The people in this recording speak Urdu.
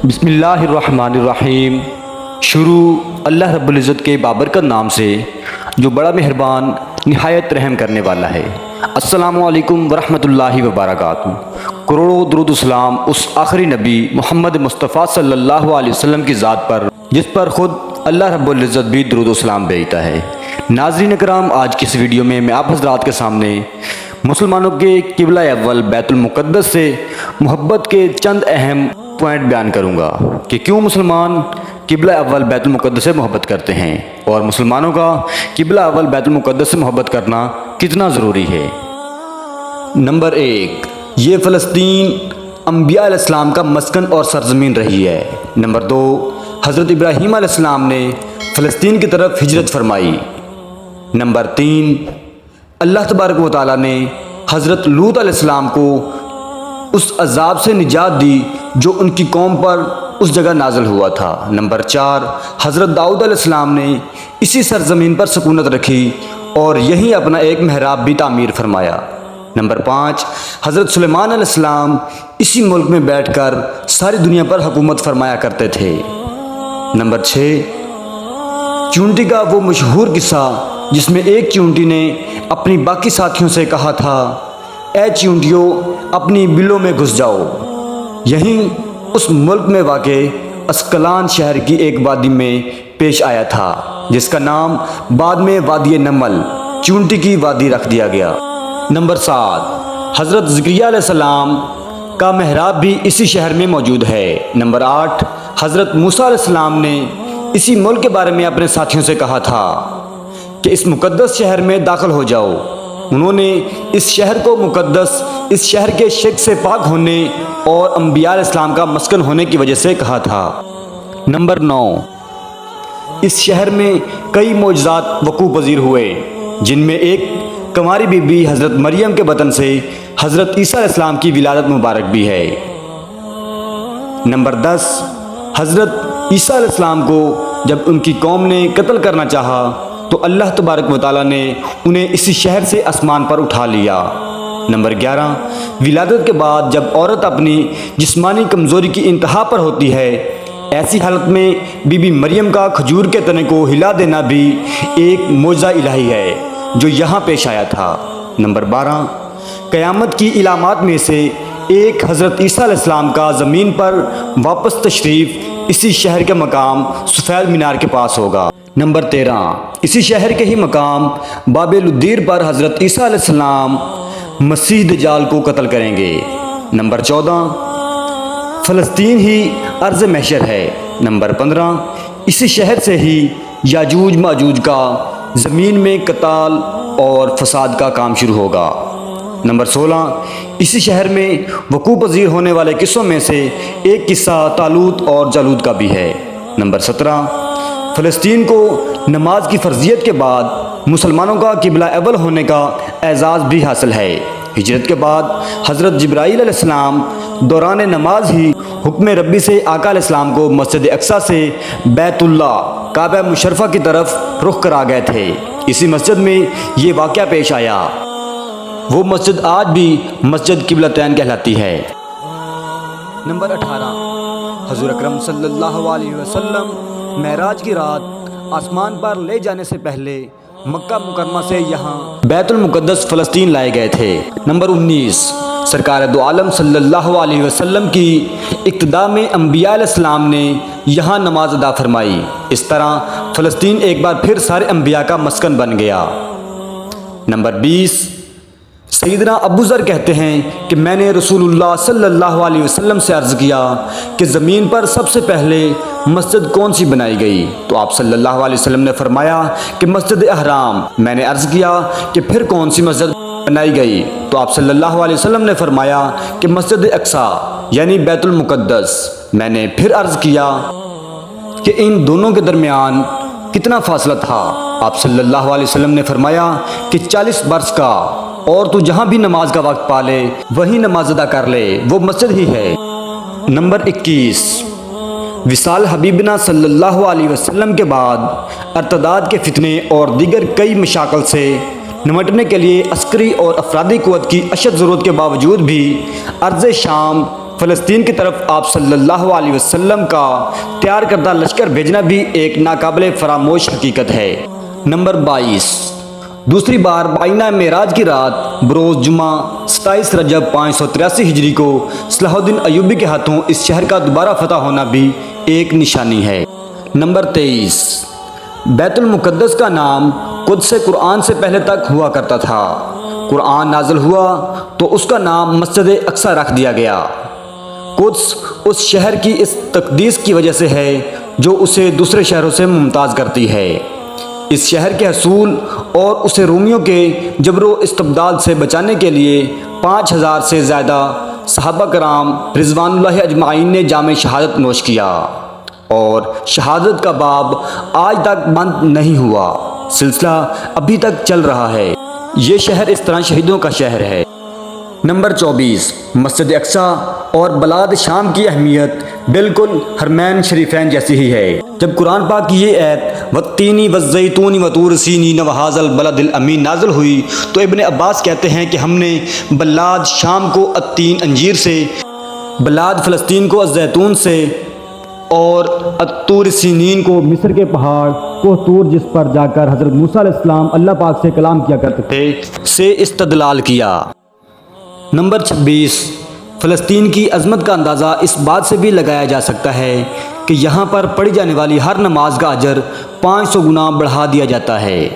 بسم اللہ الرحمن الرحیم۔ شروع اللہ رب العزت کے بابرکت نام سے جو بڑا مہربان نہایت رحم کرنے والا ہے۔ السلام علیکم ورحمۃ اللہ وبرکاتہ۔ کروڑوں درود و سلام اس آخری نبی محمد مصطفیٰ صلی اللہ علیہ وسلم کی ذات پر جس پر خود اللہ رب العزت بھی درود و سلام بھیجتا ہے۔ ناظرین اکرام، آج کی اس ویڈیو میں آپ حضرات کے سامنے مسلمانوں کے قبلہ اول بیت المقدس سے محبت کے چند اہم پوائنٹ بیان کروں گا کہ کیوں مسلمان قبلہ اول بیت المقدس سے محبت کرتے ہیں اور مسلمانوں کا قبلہ اول بیت المقدس سے محبت کرنا کتنا ضروری ہے۔ نمبر 1، یہ فلسطین انبیاء علیہ السلام کا مسکن اور سرزمین رہی ہے۔ نمبر 2، حضرت ابراہیم علیہ السلام نے فلسطین کی طرف ہجرت فرمائی۔ نمبر 3، اللہ تبارک و تعالیٰ نے حضرت لوط علیہ السلام کو اس عذاب سے نجات دی جو ان کی قوم پر اس جگہ نازل ہوا تھا۔ نمبر 4، حضرت داؤد علیہ السلام نے اسی سرزمین پر سکونت رکھی اور یہیں اپنا ایک محراب بھی تعمیر فرمایا۔ نمبر 5، حضرت سلیمان علیہ السلام اسی ملک میں بیٹھ کر ساری دنیا پر حکومت فرمایا کرتے تھے۔ نمبر 6، چونٹی کا وہ مشہور قصہ جس میں ایک چونٹی نے اپنی باقی ساتھیوں سے کہا تھا، اے چونٹیوں اپنی بلوں میں گھس جاؤ، یہیں اس ملک میں واقع اسکلان شہر کی ایک وادی میں پیش آیا تھا جس کا نام بعد میں وادی نمل چونٹی کی وادی رکھ دیا گیا۔ نمبر 7، حضرت زکریا علیہ السلام کا محراب بھی اسی شہر میں موجود ہے۔ نمبر 8، حضرت موسیٰ علیہ السلام نے اسی ملک کے بارے میں اپنے ساتھیوں سے کہا تھا کہ اس مقدس شہر میں داخل ہو جاؤ۔ انہوں نے اس شہر کو مقدس اس شہر کے شرک سے پاک ہونے اور انبیاء علیہ السلام کا مسکن ہونے کی وجہ سے کہا تھا۔ نمبر 9، اس شہر میں کئی معجزات وقوع پذیر ہوئے جن میں ایک کنواری بی بی حضرت مریم کے بطن سے حضرت عیسیٰ علیہ السلام کی ولادت مبارک بھی ہے۔ نمبر 10، حضرت عیسیٰ علیہ السلام کو جب ان کی قوم نے قتل کرنا چاہا تو اللہ تبارک و تعالیٰ نے انہیں اسی شہر سے آسمان پر اٹھا لیا۔ نمبر 11، ولادت کے بعد جب عورت اپنی جسمانی کمزوری کی انتہا پر ہوتی ہے، ایسی حالت میں بی بی مریم کا کھجور کے تنے کو ہلا دینا بھی ایک معجزہ الہی ہے جو یہاں پیش آیا تھا۔ نمبر 12، قیامت کی علامات میں سے ایک حضرت عیسیٰ علیہ السلام کا زمین پر واپس تشریف اسی شہر کے مقام سفید مینار کے پاس ہوگا۔ نمبر 13، اسی شہر کے ہی مقام باب الدیر پر حضرت عیسیٰ علیہ السلام مسیح دجال کو قتل کریں گے۔ نمبر 14، فلسطین ہی ارض محشر ہے۔ نمبر 15، اسی شہر سے ہی یاجوج ماجوج کا زمین میں قتال اور فساد کا کام شروع ہوگا۔ نمبر 16، اسی شہر میں وقوع پذیر ہونے والے قصوں میں سے ایک قصہ طالوت اور جالوت کا بھی ہے۔ نمبر 17، فلسطین کو نماز کی فرضیت کے بعد مسلمانوں کا قبلہ اول ہونے کا اعزاز بھی حاصل ہے۔ ہجرت کے بعد حضرت جبرائیل علیہ السلام دوران نماز ہی حکم ربی سے آقا علیہ السلام کو مسجد اقصیٰ سے بیت اللہ کعبہ مشرفہ کی طرف رخ کرا گئے تھے۔ اسی مسجد میں یہ واقعہ پیش آیا۔ وہ مسجد آج بھی مسجد قبلتین کہلاتی ہے۔ نمبر 18، حضور اکرم صلی اللہ علیہ وسلم معراج کی رات آسمان پر لے جانے سے پہلے مکہ مکرمہ سے یہاں بیت المقدس فلسطین لائے گئے تھے۔ نمبر 19، سرکار دو عالم صلی اللہ علیہ وسلم کی اقتداء میں انبیاء علیہ السلام نے یہاں نماز ادا فرمائی۔ اس طرح فلسطین ایک بار پھر سارے انبیاء کا مسکن بن گیا۔ نمبر 20، سیدنا ابو ذر کہتے ہیں کہ میں نے رسول اللہ صلی اللہ علیہ وسلم سے عرض کیا کہ زمین پر سب سے پہلے مسجد کون سی بنائی گئی؟ تو آپ صلی اللہ علیہ وسلم نے فرمایا کہ مسجد احرام۔ میں نے عرض کیا کہ پھر کون سی مسجد بنائی گئی؟ تو آپ صلی اللہ علیہ وسلم نے فرمایا کہ مسجد اقصیٰ یعنی بیت المقدس۔ میں نے پھر عرض کیا کہ ان دونوں کے درمیان کتنا فاصلہ تھا؟ آپ صلی اللہ علیہ وسلم نے فرمایا کہ 40 برس کا، اور تو جہاں بھی نماز کا وقت پالے وہی نماز ادا کر لے، وہ مسجد ہی ہے۔ نمبر 21، وصال حبیبنا صلی اللہ علیہ وسلم کے بعد ارتداد کے فتنے اور دیگر کئی مشاکل سے نمٹنے کے لیے عسکری اور افرادی قوت کی اشد ضرورت کے باوجود بھی ارض شام فلسطین کی طرف آپ صلی اللہ علیہ وسلم کا تیار کردہ لشکر بھیجنا بھی ایک ناقابل فراموش حقیقت ہے۔ نمبر 22، دوسری بار آئینہ معراج کی رات بروز جمعہ 27 رجب 583 ہجری کو صلاح الدین ایوبی کے ہاتھوں اس شہر کا دوبارہ فتح ہونا بھی ایک نشانی ہے۔ نمبر 23، بیت المقدس کا نام قدس قرآن سے پہلے تک ہوا کرتا تھا۔ قرآن نازل ہوا تو اس کا نام مسجد اقصی رکھ دیا گیا۔ قدس اس شہر کی اس تقدیس کی وجہ سے ہے جو اسے دوسرے شہروں سے ممتاز کرتی ہے۔ اس شہر کے حصول اور اسے رومیوں کے جبر و استبداد سے بچانے کے لیے 5000 سے زیادہ صحابہ کرام رضوان اللہ اجمعین نے جام شہادت نوش کیا، اور شہادت کا باب آج تک بند نہیں ہوا، سلسلہ ابھی تک چل رہا ہے۔ یہ شہر اس طرح شہیدوں کا شہر ہے۔ نمبر 24، مسجد اقصی اور بلاد شام کی اہمیت بالکل حرمین شریفین جیسی ہی ہے۔ جب قرآن پاک کی یہ آیت والتین والزیتون وطور سینین وہذا البلد الامین نازل ہوئی تو ابن عباس کہتے ہیں کہ ہم نے بلاد شام کو التین انجیر سے، بلاد فلسطین کو الزیتون سے، اور الطور سینین کو مصر کے پہاڑ کوہ طور جس پر جا کر حضرت موسیٰ علیہ السلام اللہ پاک سے کلام کیا کرتے تھے سے استدلال کیا۔ نمبر 26، فلسطین کی عظمت کا اندازہ اس بات سے بھی لگایا جا سکتا ہے کہ یہاں پر پڑھی جانے والی ہر نماز کا اجر 500 گنا بڑھا دیا جاتا ہے۔